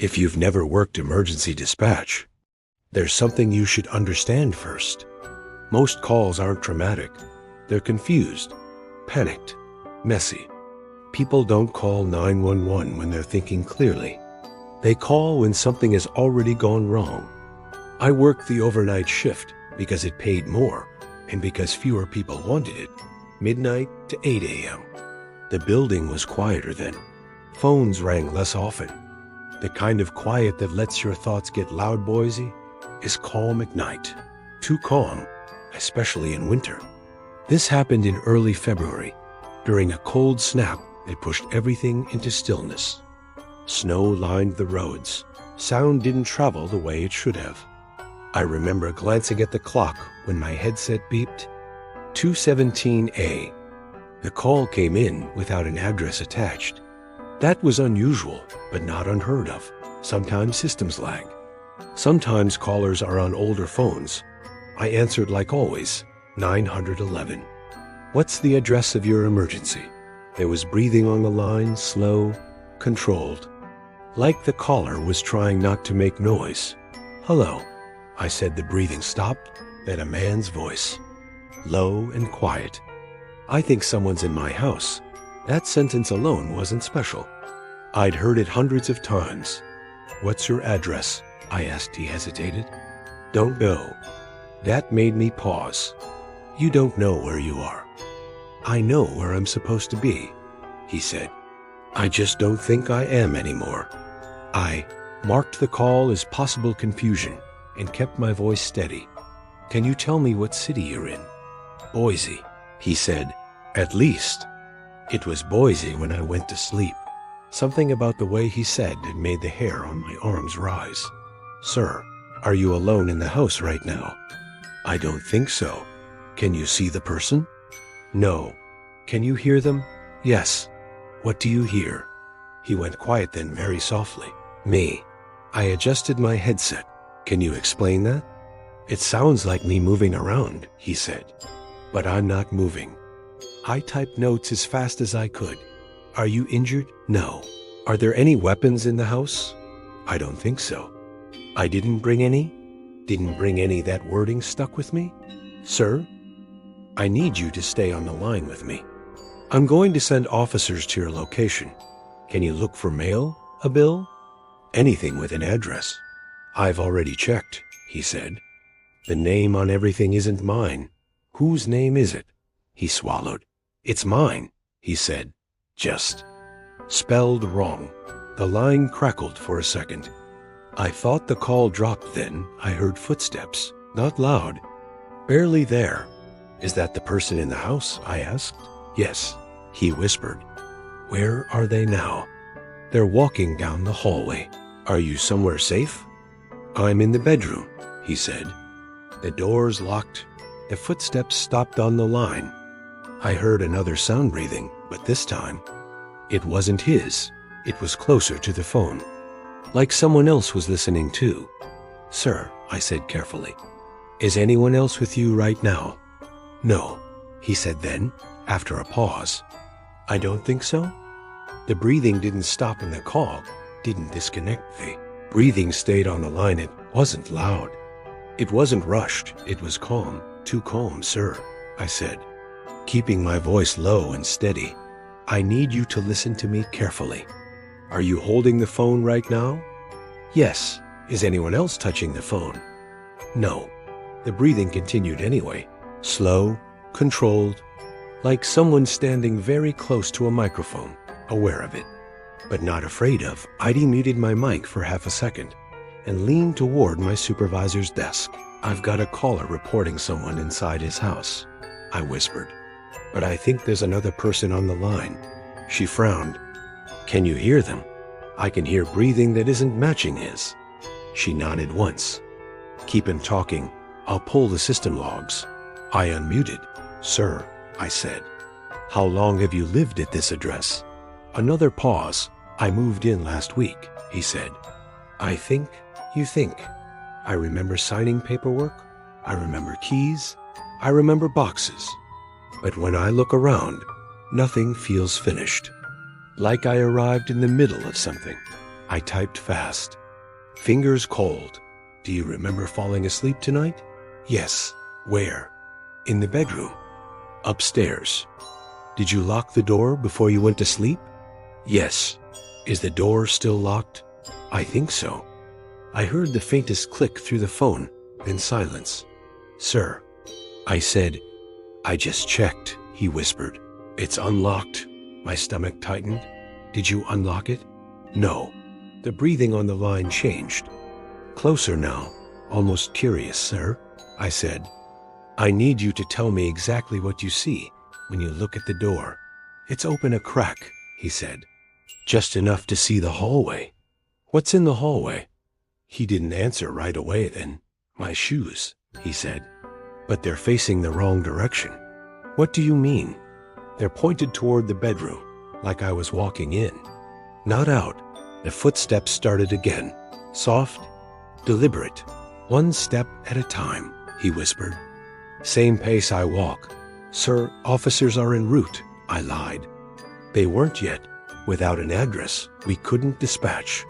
If you've never worked emergency dispatch, there's something you should understand first. Most calls aren't dramatic. They're confused, panicked, messy. People don't call 911 when they're thinking clearly. They call when something has already gone wrong. I worked the overnight shift because it paid more and because fewer people wanted it. Midnight to 8 a.m. The building was quieter then. Phones rang less often. The kind of quiet that lets your thoughts get loud, Boise, is calm at night. Too calm, especially in winter. This happened in early February, during a cold snap that pushed everything into stillness. Snow lined the roads. Sound didn't travel the way it should have. I remember glancing at the clock when my headset beeped. 2:17 The call came in without an address attached. That was unusual, but not unheard of. Sometimes systems lag. Sometimes callers are on older phones. I answered like always, 911. What's the address of your emergency? There was breathing on the line, slow, controlled. Like the caller was trying not to make noise. Hello. I said. The breathing stopped, then a man's voice. Low and quiet. I think someone's in my house. That sentence alone wasn't special. I'd heard it hundreds of times. What's your address? I asked. He hesitated. Don't know. That made me pause. You don't know where you are. I know where I'm supposed to be, he said. I just don't think I am anymore. I marked the call as possible confusion and kept my voice steady. Can you tell me what city you're in? Boise, he said. At least. It was Boise when I went to sleep. Something about the way he said it made the hair on my arms rise. Sir, are you alone in the house right now? I don't think so. Can you see the person? No. Can you hear them? Yes. What do you hear? He went quiet then very softly. Me. I adjusted my headset. Can you explain that? It sounds like me moving around, he said. But I'm not moving. I typed notes as fast as I could. Are you injured? No. Are there any weapons in the house? I don't think so. I didn't bring any? Didn't bring any. That wording stuck with me. Sir, I need you to stay on the line with me. I'm going to send officers to your location. Can you look for mail? A bill? Anything with an address. I've already checked, he said. The name on everything isn't mine. Whose name is it? He swallowed. It's mine, he said. Just spelled wrong. The line crackled for a second. I thought the call dropped then. I heard footsteps, not loud. Barely there. Is that the person in the house? I asked. Yes, he whispered. Where are they now? They're walking down the hallway. Are you somewhere safe? I'm in the bedroom, he said. The door's locked. The footsteps stopped on the line. I heard another sound breathing, but this time, it wasn't his. It was closer to the phone. Like someone else was listening too. Sir, I said carefully. Is anyone else with you right now? No, he said then, after a pause. I don't think so. The breathing didn't stop in the call, didn't disconnect. The breathing stayed on the line. It wasn't loud. It wasn't rushed. It was calm. Too calm, sir, I said, keeping my voice low and steady. I need you to listen to me carefully. Are you holding the phone right now? Yes. Is anyone else touching the phone? No. The breathing continued anyway. Slow, controlled, like someone standing very close to a microphone, aware of it, but not afraid of. I demuted my mic for half a second and leaned toward my supervisor's desk. I've got a caller reporting someone inside his house, I whispered. But I think there's another person on the line. She frowned. Can you hear them? I can hear breathing that isn't matching his. She nodded once. Keep him talking. I'll pull the system logs. I unmuted. Sir, I said. How long have you lived at this address? Another pause. I moved in last week, he said. I think, you think. I remember signing paperwork. I remember keys. I remember boxes. But when I look around, nothing feels finished. Like I arrived in the middle of something. I typed fast. Fingers cold. Do you remember falling asleep tonight? Yes. Where? In the bedroom. Upstairs. Did you lock the door before you went to sleep? Yes. Is the door still locked? I think so. I heard the faintest click through the phone, then silence. Sir, I said. I just checked, he whispered. It's unlocked. My stomach tightened. Did you unlock it? No. The breathing on the line changed. Closer now, almost curious, sir, I said. I need you to tell me exactly what you see when you look at the door. It's open a crack, he said. Just enough to see the hallway. What's in the hallway? He didn't answer right away then. My shoes, he said. But they're facing the wrong direction. What do you mean? They're pointed toward the bedroom, like I was walking in. Not out. The footsteps started again. Soft, deliberate. One step at a time, he whispered. Same pace I walk. Sir, officers are en route, I lied. They weren't yet. Without an address, we couldn't dispatch.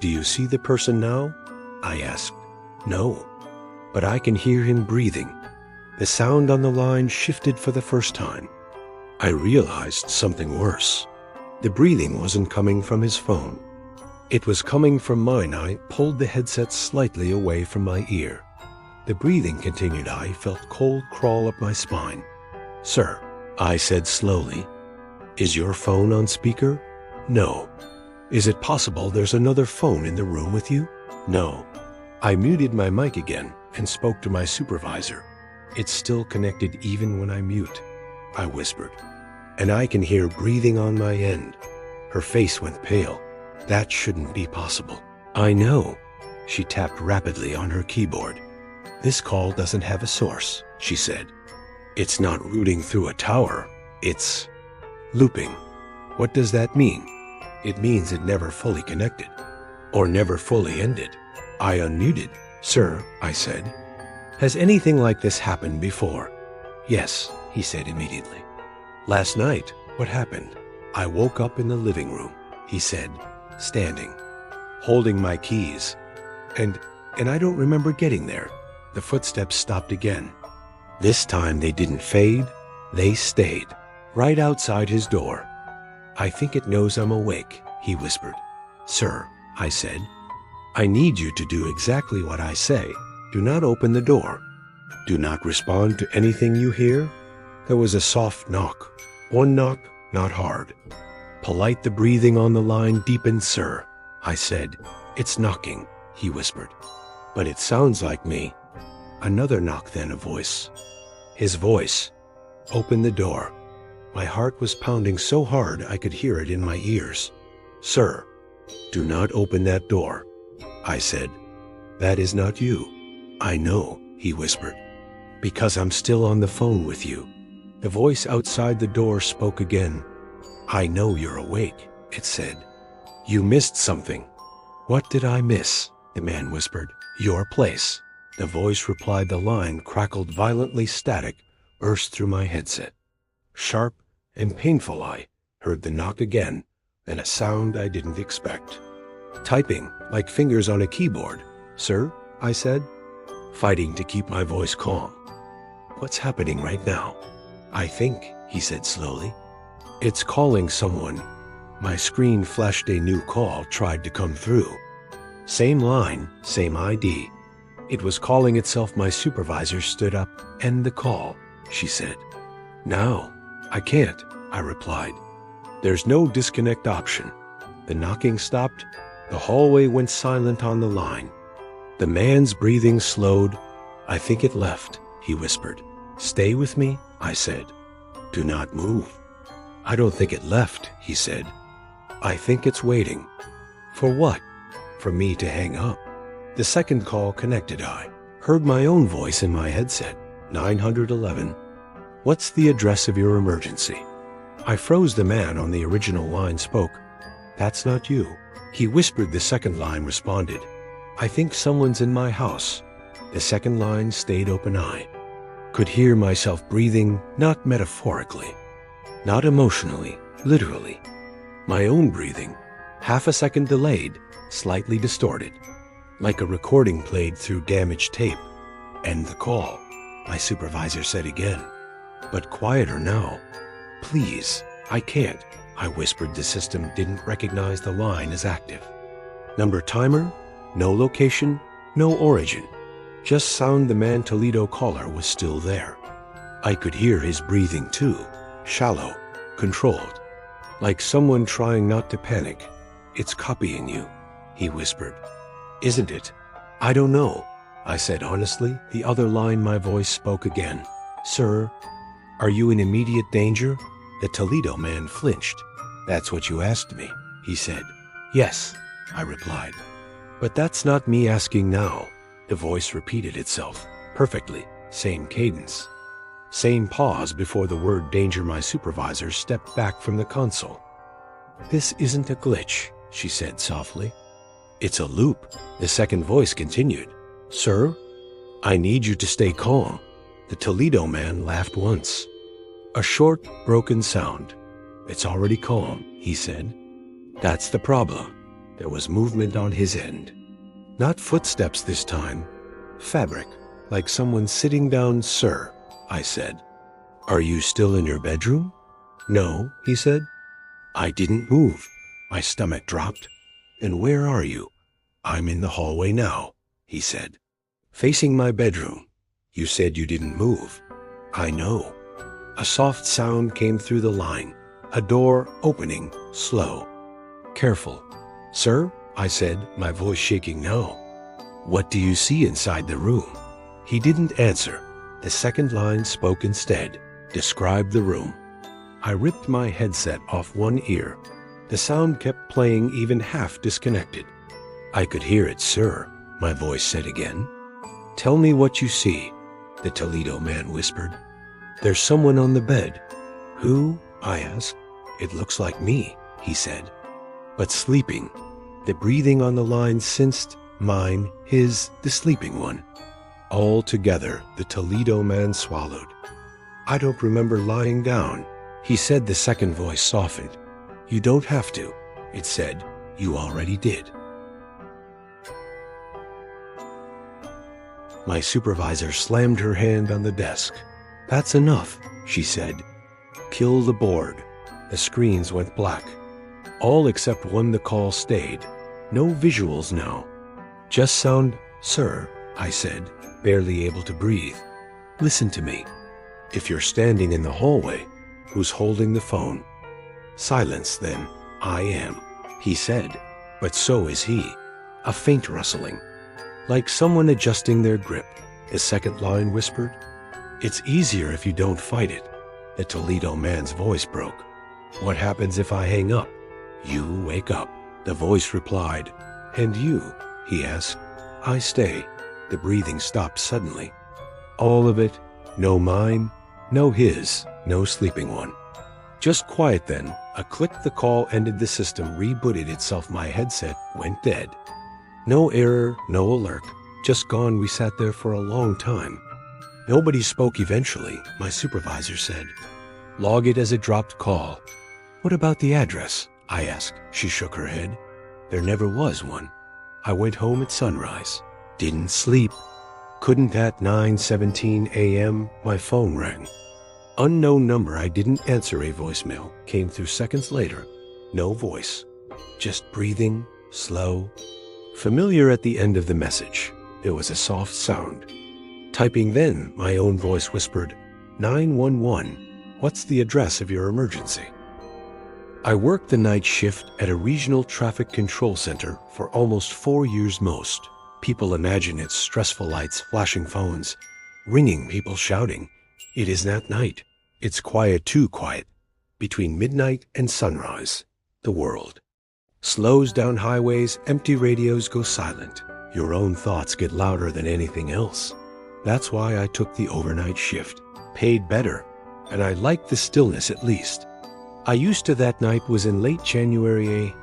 Do you see the person now? I asked. No, but I can hear him breathing. The sound on the line shifted for the first time. I realized something worse. The breathing wasn't coming from his phone. It was coming from mine. I pulled the headset slightly away from my ear. The breathing continued. I felt cold crawl up my spine. Sir, I said slowly, is your phone on speaker? No. Is it possible there's another phone in the room with you? No. I muted my mic again and spoke to my supervisor. It's still connected even when I mute, I whispered. And I can hear breathing on my end. Her face went pale. That shouldn't be possible. I know. She tapped rapidly on her keyboard. This call doesn't have a source, she said. It's not routing through a tower. It's looping. What does that mean? It means it never fully connected, or never fully ended. I unmuted. Sir, I said, has anything like this happened before? Yes, he said immediately. Last night, what happened? I woke up in the living room, he said, standing, holding my keys. And I don't remember getting there. The footsteps stopped again. This time they didn't fade, they stayed, right outside his door. I think it knows I'm awake, he whispered. Sir, I said, I need you to do exactly what I say. Do not open the door. Do not respond to anything you hear. There was a soft knock. One knock, not hard. Polite, the breathing on the line deepened. Sir, I said. It's knocking, he whispered. But it sounds like me. Another knock, then a voice. His voice. Open the door. My heart was pounding so hard I could hear it in my ears. Sir, do not open that door, I said. That is not you. I know, he whispered, because I'm still on the phone with you. The voice outside the door spoke again. I know you're awake, it said. You missed something. What did I miss? The man whispered. Your place. The voice replied. The line crackled violently. Static burst through my headset. Sharp and painful. I heard the knock again, and a sound I didn't expect. Typing like fingers on a keyboard. Sir, I said, fighting to keep my voice calm. What's happening right now? I think, he said slowly. It's calling someone. My screen flashed. A new call tried to come through. Same line, same ID. It was calling itself. My supervisor stood up. End the call, she said. No, I can't, I replied. There's no disconnect option. The knocking stopped. The hallway went silent on the line. The man's breathing slowed. I think it left, he whispered. Stay with me, I said. Do not move. I don't think it left, he said. I think it's waiting. For what? For me to hang up. The second call connected. I heard my own voice in my headset. 911. What's the address of your emergency? I froze. The man on the original line spoke. That's not you. He whispered. The second line responded. I think someone's in my house. The second line stayed open. I could hear myself breathing, not metaphorically, not emotionally, literally. My own breathing. half a second delayed, slightly distorted, like a recording played through damaged tape. "End the call," my supervisor said again, but quieter now. "Please, I can't," I whispered. The system didn't recognize the line as active. Number timer, no location, no origin. Just sound. The man Toledo caller was still there. I could hear his breathing too, shallow, controlled, like someone trying not to panic. "It's copying you," he whispered. "Isn't it?" "I don't know," I said honestly. The other line, my voice spoke again. "Sir, are you in immediate danger?" The Toledo man flinched. "That's what you asked me," he said. "Yes," I replied. "But that's not me asking now." The voice repeated itself, perfectly, same cadence. Same pause before the word danger. My supervisor stepped back from the console. "This isn't a glitch," she said softly. "It's a loop," the second voice continued. "Sir, I need you to stay calm." The Toledo man laughed once. A short, broken sound. "It's already calm," he said. "That's the problem." There was movement on his end. Not footsteps this time. Fabric, like someone sitting down. "Sir," I said, "are you still in your bedroom?" "No," he said. I didn't move. My stomach dropped. "And where are you?" "I'm in the hallway now," he said, "facing my bedroom." "You said you didn't move." "I know." A soft sound came through the line, a door opening, slow. "Careful." "Sir," I said, my voice shaking now. "What do you see inside the room?" He didn't answer. The second line spoke instead. "Describe the room." I ripped my headset off one ear. The sound kept playing, even half disconnected. "I could hear it, sir," my voice said again. "Tell me what you see," the Toledo man whispered. "There's someone on the bed." "Who?" I asked. "It looks like me," he said. "But sleeping." The breathing on the line sensed mine, his, the sleeping one. All together, the Toledo man swallowed. "I don't remember lying down," he said. The second voice softened. "You don't have to," it said. "You already did." My supervisor slammed her hand on the desk. "That's enough," she said. "Kill the board." The screens went black. All except one. The call stayed. No visuals now. Just sound. "Sir," I said, barely able to breathe. "Listen to me. If you're standing in the hallway, who's holding the phone?" Silence. Then, "I am," he said, "but so is he." A faint rustling, like someone adjusting their grip. The second line whispered, "It's easier if you don't fight it." The Toledo man's voice broke. "What happens if I hang up?" "You wake up," the voice replied. "And you?" he asked. "I stay." The breathing stopped suddenly. All of it. No mine, no his, no sleeping one. Just quiet. Then a click. The call ended. The system rebooted itself. My headset went dead. No error, no alert. Just gone. We sat there for a long time. Nobody spoke. Eventually, my supervisor said, "Log it as a dropped call." "What about the address?" I asked. She shook her head. "There never was one. I went home at sunrise. Didn't sleep. Couldn't." At 9:17 a.m., my phone rang. Unknown number. I didn't answer. A voicemail came through seconds later. No voice. Just breathing, slow. Familiar. At the end of the message, there was a soft sound. Typing. Then my own voice whispered, 911. "What's the address of your emergency?" I worked the night shift at a regional traffic control center for almost 4 years. Most people imagine it's stressful lights, flashing phones, ringing, people shouting. It isn't at night. It's quiet, too quiet. Between midnight and sunrise, the world slows down. Highways, empty. Radios go silent. Your own thoughts get louder than anything else. That's why I took the overnight shift. Paid better, and I liked the stillness at least. I used to. That night was in late January. A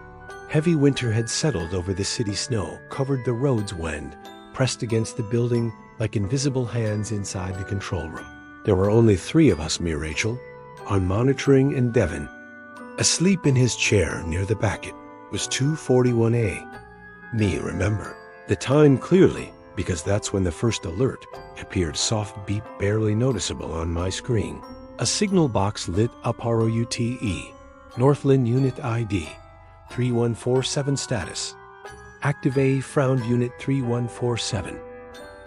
heavy winter had settled over the city. Snow covered the roads. Wind pressed against the building like invisible hands inside the control room. There were only 3 of us, me, Rachel, on monitoring, and Devin, asleep in his chair near the backet. was 2:41 A. Me, remember. The time clearly, because that's when the first alert appeared, soft beep barely noticeable on my screen. A signal box lit up ROUTE. Northland Unit ID 3147 status. Active A frowned Unit 3147.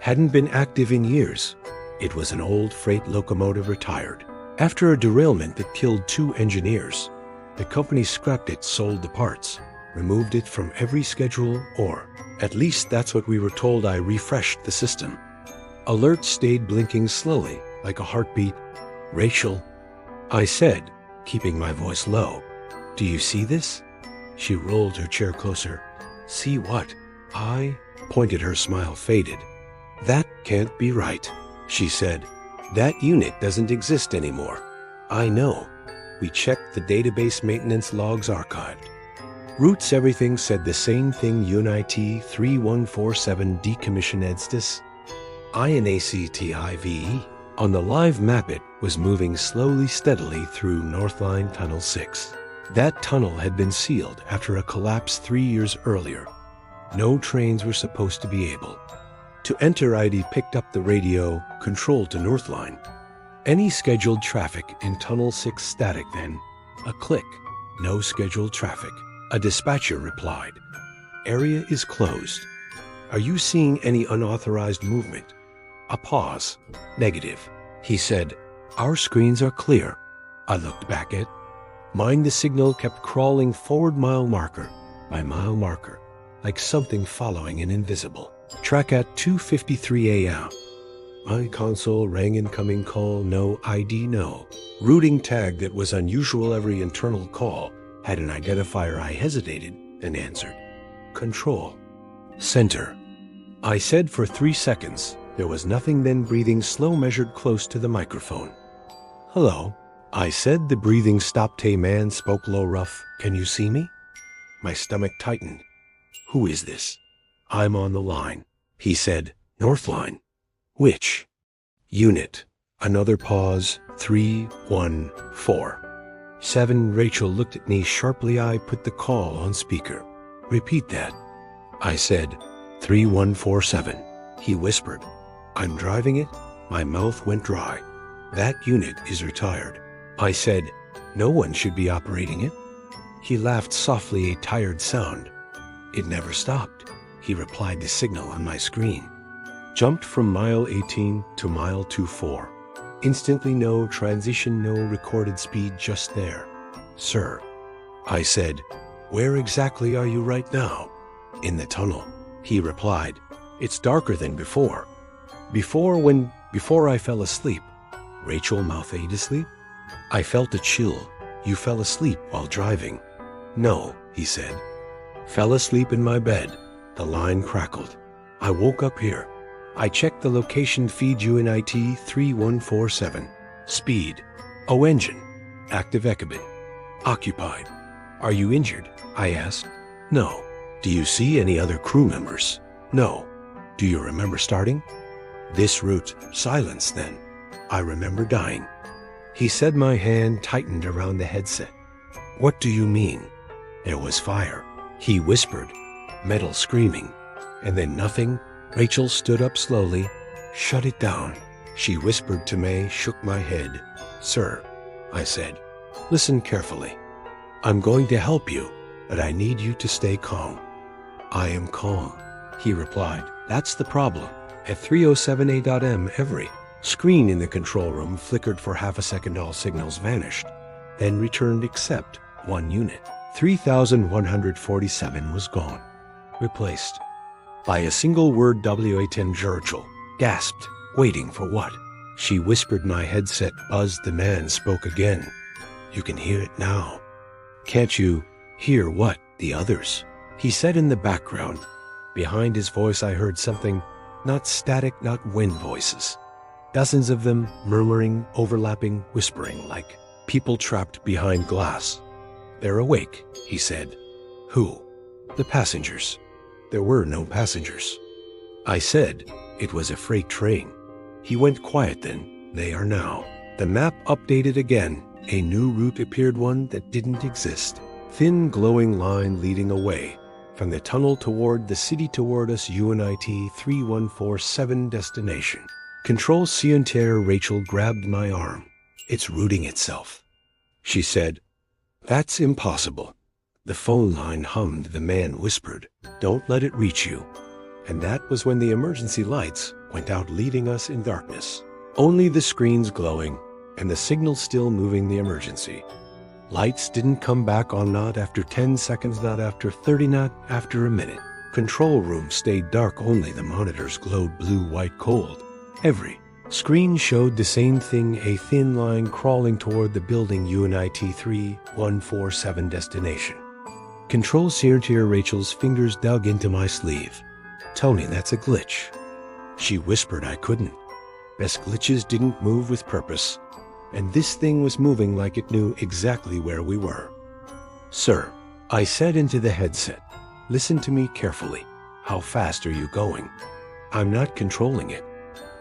Hadn't been active in years. It was an old freight locomotive retired. After a derailment that killed 2 engineers, the company scrapped it, sold the parts, removed it from every schedule, or at least that's what we were told. I refreshed the system. Alert stayed blinking slowly, like a heartbeat. Rachel, I said, keeping my voice low. Do you see this? She rolled her chair closer. See what? I pointed. Her smile faded. That can't be right, she said. That unit doesn't exist anymore. I know. We checked the database maintenance logs archived. Roots everything said the same thing. UNIT 3147 decommission EDSTIS. INACTIVE. On the live map it was moving slowly, steadily through Northline Tunnel 6. That tunnel had been sealed after a collapse 3 years earlier. No trains were supposed to be able to enter. ID picked up the radio, control to Northline. Any scheduled traffic in Tunnel 6 static then. A click. No scheduled traffic. A dispatcher replied. Area is closed. Are you seeing any unauthorized movement? A pause. Negative. He said, our screens are clear. I looked back at mine. The signal kept crawling forward mile marker by mile marker, like something following an invisible track. At 2:53 a.m. My console rang. Incoming call. No ID. No routing tag. That was unusual. Every internal call had an identifier. I hesitated and answered. Control Center. I said for 3 seconds. There was nothing. Then breathing slow, measured close to the microphone. Hello, I said. The breathing stopped. A man spoke low, rough. Can you see me? My stomach tightened. Who is this? I'm on the line, he said. Northline. Which unit? Another pause. 3147. Rachel looked at me sharply. I put the call on speaker. Repeat that, I said. 3147. He whispered. I'm driving it. My mouth went dry. That unit is retired. I said, no one should be operating it. He laughed softly, a tired sound. It never stopped, he replied. The signal on my screen jumped from mile 18 to mile 24. Instantly, no transition, no recorded speed, just there. Sir, I said, where exactly are you right now? In the tunnel, he replied. It's darker than before. Before I fell asleep. Rachel mouthed. Asleep? I felt a chill. You fell asleep while driving? No, he said. Fell asleep in my bed. The line crackled. I woke up here. I checked the location feed. UNIT 3147. Speed. O engine. Active Ekabin. Occupied. Are you injured? I asked. No. Do you see any other crew members? No. Do you remember starting? This route. Silence then. I remember dying. He said. My hand tightened around the headset. What do you mean? There was fire, he whispered. Metal screaming. And then nothing. Rachel stood up slowly. Shut it down, she whispered to me. Shook my head. Sir, I said, listen carefully. I'm going to help you, but I need you to stay calm. I am calm, he replied. That's the problem. At 3:07 a.m. every screen in the control room flickered for half a second. All signals vanished, then returned except one unit. 3147 was gone, replaced by a single word. W.A.10 Churchill. Gasped. Waiting for what? She whispered. My headset buzzed. The man spoke again. You can hear it now. Can't you hear what? The others, he said in the background. Behind his voice I heard something, not static, not wind voices. Dozens of them, murmuring, overlapping, whispering, like people trapped behind glass. They're awake, he said. Who? The passengers. There were no passengers. I said, it was a freight train. He went quiet then. They are now. The map updated again. A new route appeared, one that didn't exist. Thin, glowing line leading away from the tunnel toward the city toward us UNIT 3147 destination. Control Center Rachel grabbed my arm. It's rooting itself. She said, "That's impossible." The phone line hummed. The man whispered, "Don't let it reach you." And that was when the emergency lights went out, leaving us in darkness. Only the screens glowing and the signal still moving the emergency. Lights didn't come back on, not after 10 seconds, not after 30, not after a minute. Control room stayed dark, only the monitors glowed blue, white, cold. Every screen showed the same thing, a thin line crawling toward the building UNIT 3147 destination. Control Center Rachel's fingers dug into my sleeve. "Tony, that's a glitch." She whispered I couldn't. Best glitches didn't move with purpose, and this thing was moving like it knew exactly where we were. "Sir," I said into the headset, "listen to me carefully. How fast are you going?" "I'm not controlling it."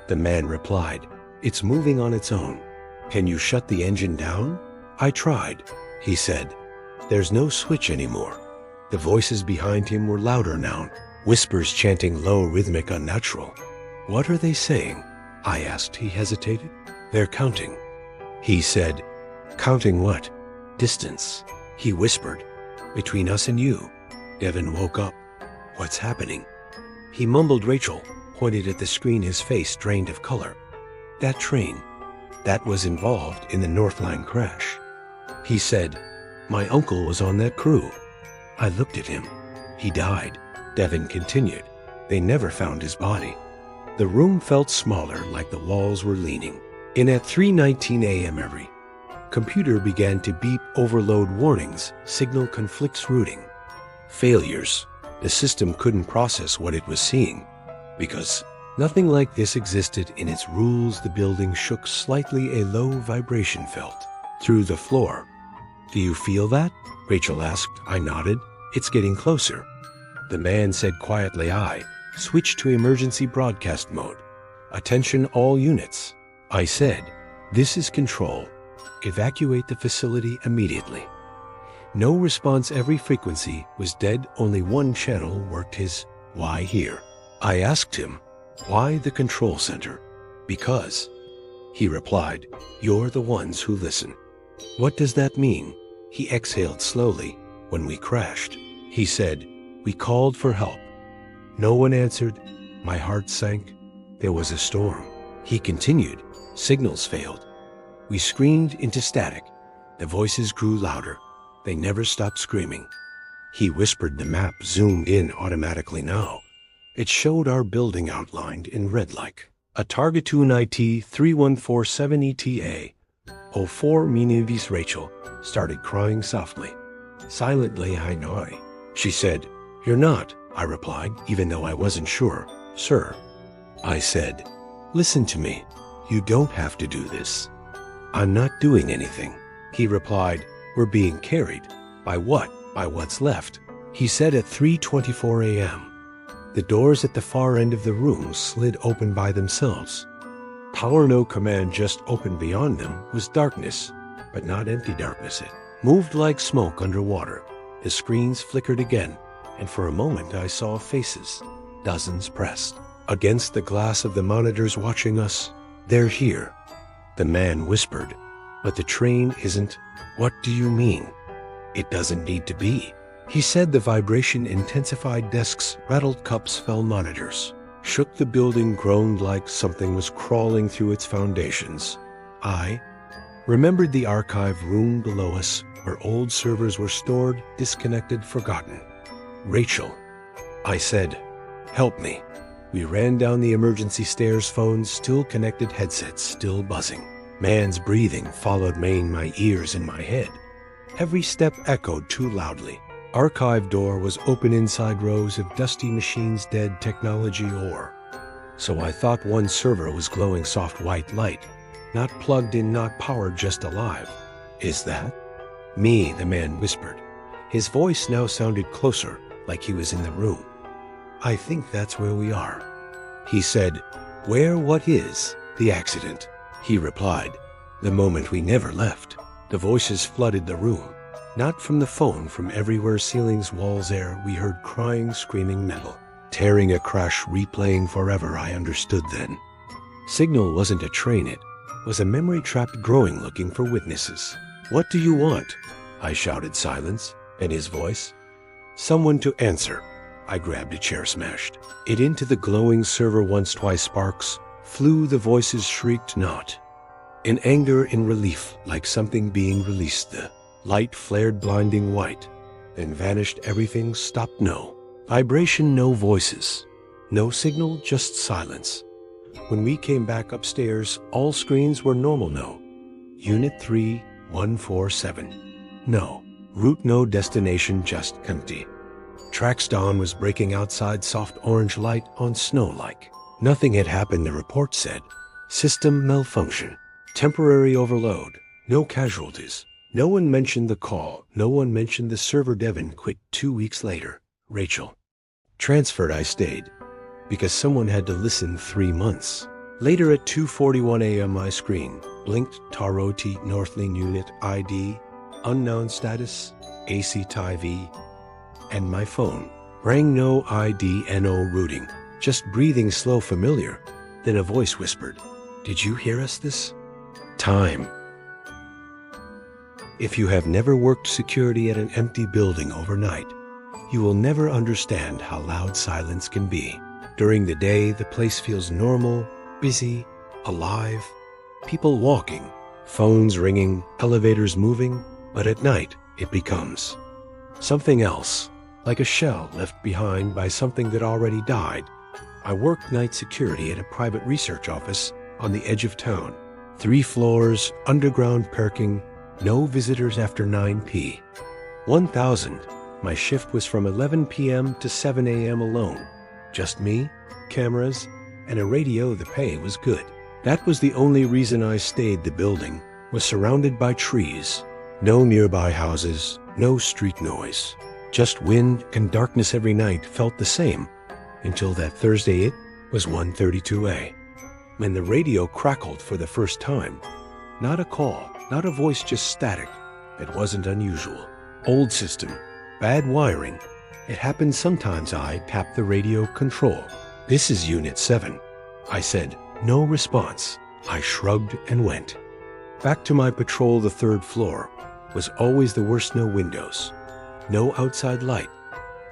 The man replied, "It's moving on its own. Can you shut the engine down?" "I tried," he said. "There's no switch anymore." The voices behind him were louder now, whispers chanting low, rhythmic, unnatural. "What are they saying?" I asked. He hesitated. "They're counting." He said, "Counting what?" "Distance," he whispered. "Between us and you." Devin woke up. "What's happening?" He mumbled. Rachel pointed at the screen, his face drained of color. "That train, that was involved in the Northline crash." He said, "My uncle was on that crew." I looked at him. "He died," Devin continued. "They never found his body." The room felt smaller, like the walls were leaning in. At 3:19 a.m. every computer began to beep. Overload warnings, signal conflicts, routing failures. The system couldn't process what it was seeing because nothing like this existed in its rules. The building shook slightly, a low vibration felt through the floor. "Do you feel that?" Rachel asked. I nodded. "It's getting closer." The man said quietly. I switched to emergency broadcast mode. "Attention all units." I said, "This is Control. Evacuate the facility immediately." No response. Every frequency was dead. Only one channel worked. His "Why here?" I asked him, "Why the control center?" "Because," he replied, "you're the ones who listen." "What does that mean?" He exhaled slowly. "When we crashed," he said, "we called for help. No one answered." My heart sank. There was a storm. He continued. "Signals failed. We screamed into static. The voices grew louder. They never stopped screaming." He whispered. The map zoomed in automatically now. It showed our building outlined in red like a target. UNIT 3147 ETA 04 Minivis. Rachel started crying softly. Silently. "I know," she said. "You're not," I replied, even though I wasn't sure. "Sir," I said, "listen to me. You don't have to do this." "I'm not doing anything," he replied. "We're being carried." "By what?" "By what's left," he said. At 3:24 a.m., the doors at the far end of the room slid open by themselves. Power no command, just opened. Beyond them was darkness, but not empty darkness. It moved like smoke underwater. The screens flickered again, and for a moment I saw faces, dozens pressed against the glass of the monitors watching us. "They're here," the man whispered. "But the train isn't." "What do you mean?" "It doesn't need to be," he said. The vibration intensified. Desks rattled, cups fell, monitors shook. The building groaned like something was crawling through its foundations. I remembered the archive room below us, where old servers were stored, disconnected, forgotten. "Rachel," I said, "help me." We ran down the emergency stairs, phones still connected, headsets still buzzing. Man's breathing followed my ears and my head. Every step echoed too loudly. Archive door was open. Inside rows of dusty machines, dead technology ore. So I thought one server was glowing soft white light. Not plugged in, not powered, just alive. "Is that me?" the man whispered. His voice now sounded closer, like he was in the room. "I think that's where we are," he said. "Where? What is?" "The accident," he replied. "The moment we never left." The voices flooded the room. Not from the phone, from everywhere, ceilings, walls, air. We heard crying, screaming, metal. Tearing a crash, replaying forever. I understood then. Signal wasn't a train, it was a memory trapped, growing, looking for witnesses. What do you want? I shouted. Silence, and his voice. Someone to answer. I grabbed a chair, smashed it into the glowing server once, twice. Sparks flew, the voices shrieked, not in anger, in relief, like something being released. The light flared blinding white, then vanished. Everything stopped. No vibration, no voices, no signal, just silence. When we came back upstairs, all screens were normal. No Unit 3147. No route, no destination, just empty. Tracks. Dawn was breaking outside, soft orange light on snow like nothing had happened. The report said, system malfunction, temporary overload, no casualties. No one mentioned the call, no one mentioned the server. Devin quit 2 weeks later. Rachel transferred. I stayed because someone had to listen. 3 months later at 2:41 a.m. my screen blinked. Taroti, Northling Unit ID, unknown status, AC TV, and my phone rang. No ID, no routing, just breathing slow, familiar. Then a voice whispered, did you hear us this time? If you have never worked security at an empty building overnight, you will never understand how loud silence can be. During the day, the place feels normal, busy, alive, people walking, phones ringing, elevators moving, but at night it becomes something else, like a shell left behind by something that already died. I worked night security at a private research office on the edge of town. 3 floors, underground parking, no visitors after 9 p. 1000. My shift was from 11 p.m. to 7 a.m. alone. Just me, cameras, and a radio. The pay was good. That was the only reason I stayed. The building was surrounded by trees. No nearby houses, no street noise. Just wind and darkness. Every night felt the same until that Thursday. It was 1:32 when the radio crackled for the first time. Not a call, not a voice, just static. It wasn't unusual. Old system, bad wiring. It happened sometimes. I tapped the radio control. This is Unit 7. I said. No response. I shrugged and went back to my patrol. The 3rd floor was always the worst. No windows, no outside light,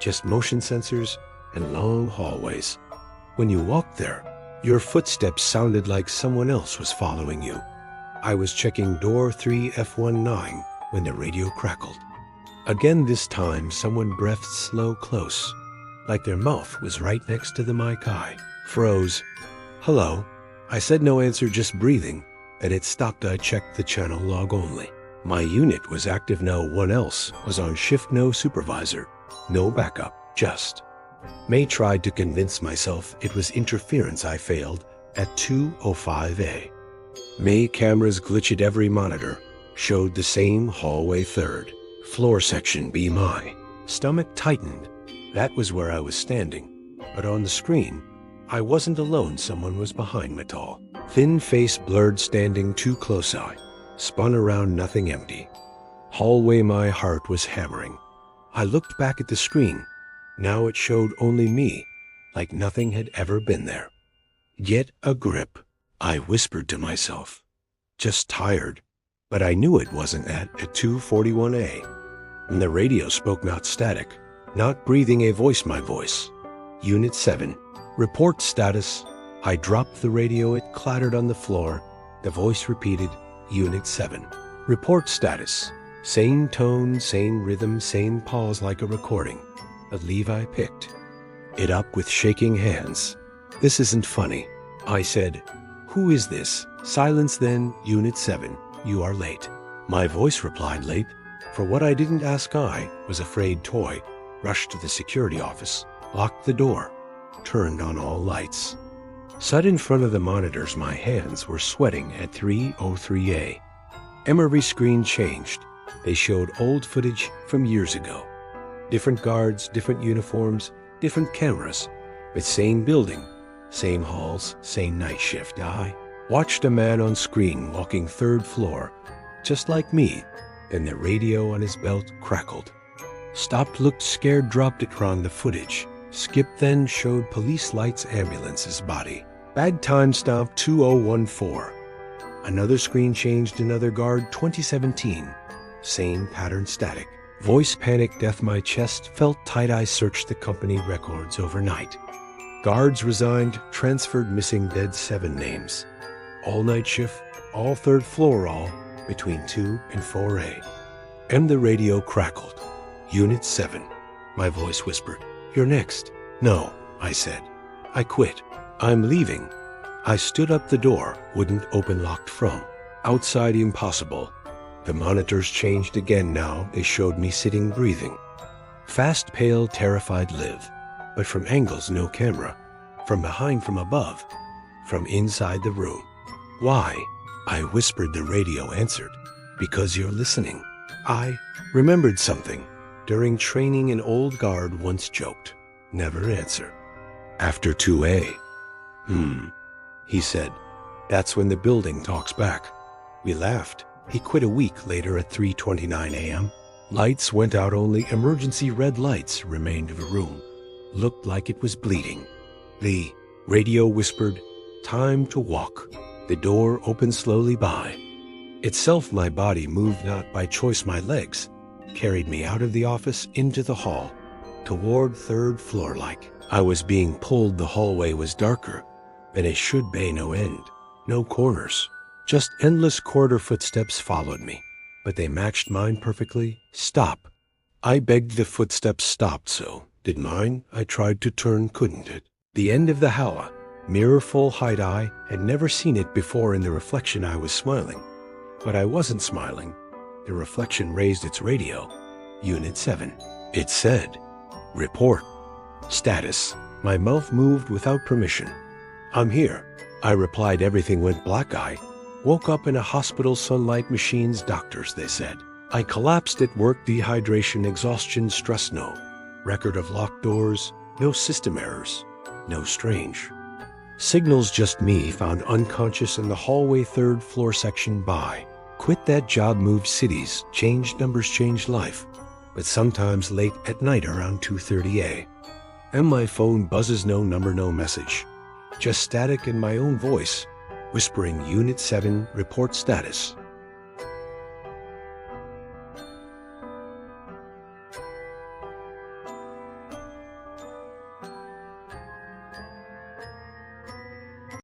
just motion sensors and long hallways. When you walked there, your footsteps sounded like someone else was following you. I was checking door 3F19 when the radio crackled. Again, this time someone breathed slow, close, like their mouth was right next to the mic. I froze. Hello? I said. No answer, just breathing. And it stopped. I checked the channel log only. My unit was active. No one else was on shift. No supervisor, no backup, just May. Tried to convince myself it was interference. I failed at 2:05 May. Cameras glitched. Every monitor showed the same hallway. 3rd floor, section B. My stomach tightened. That was where I was standing. But on the screen, I wasn't alone. Someone was behind me. Tall, thin face, blurred, standing too close. I spun around. Nothing. Empty hallway. My heart was hammering. I looked back at the screen. Now it showed only me, like nothing had ever been there. Get a grip, I whispered to myself. Just tired. But I knew it wasn't at 2:41 And the radio spoke, not static, not breathing. A voice. My voice. Unit 7. Report status. I dropped the radio. It clattered on the floor. The voice repeated, Unit 7. Report status. Same tone, same rhythm, same pause, like a recording. But Levi picked it up with shaking hands. This isn't funny, I said. Who is this? Silence. Then, Unit 7, you are late. My voice replied, late? For what? I didn't ask. I was afraid. Toy rushed to the security office, locked the door, turned on all lights. Sat in front of the monitors. My hands were sweating at 3:03 Every screen changed. They showed old footage from years ago. Different guards, different uniforms, different cameras, but same building, same halls, same night shift. I watched a man on screen walking 3rd floor, just like me, Then the radio on his belt crackled. Stopped, looked scared, dropped it around the footage. Skip then showed police lights, ambulance's body. Bad time stamp 2014. Another screen changed, another guard 2017. Same pattern static. Voice panic, death, my chest felt tight. I searched the company records overnight. Guards resigned, transferred, missing, dead, 7 names. All night shift, all 3rd floor, all between 2 and 4A. And the radio crackled. Unit 7. My voice whispered, "You're next." "No," I said. "I quit. I'm leaving." I stood up, the door wouldn't open, locked from outside, impossible. The monitors changed again now. They showed me sitting, breathing. Fast, pale, terrified, live. But from angles, no camera. From behind, from above. From inside the room. "Why?" I whispered. The radio answered, "Because you're listening." I remembered something. During training, an old guard once joked, "Never answer after 2A. He said, "That's when the building talks back." We laughed. He quit a week later at 3:29 a.m. Lights went out, only emergency red lights remained of a room. Looked like it was bleeding. The radio whispered, "Time to walk." The door opened slowly by itself. My body moved not by choice. My legs carried me out of the office into the hall, toward 3rd floor. Like I was being pulled. The hallway was darker than it should be. No end, no corners, just endless corridor. Footsteps followed me, but they matched mine perfectly. "Stop," I begged. The footsteps stopped. So did mine. I tried to turn, couldn't it? The end of the hall, mirror full height. I had never seen it before. In the reflection I was smiling, but I wasn't smiling. The reflection raised its radio. Unit 7. It said, "Report. Status." My mouth moved without permission. "I'm here," I replied. Everything went black. I woke up in a hospital. Sunlight, machines, doctors, they said. I collapsed at work. Dehydration, exhaustion, stress. No record of locked doors. No system errors. No strange signals. Just me, found unconscious in the hallway. 3rd floor, section by. Quit that job, moved cities, changed numbers, changed life. But sometimes late at night around 2:30 a.m. and my phone buzzes. No number, no message. Just static in my own voice, whispering, "Unit 7, report status."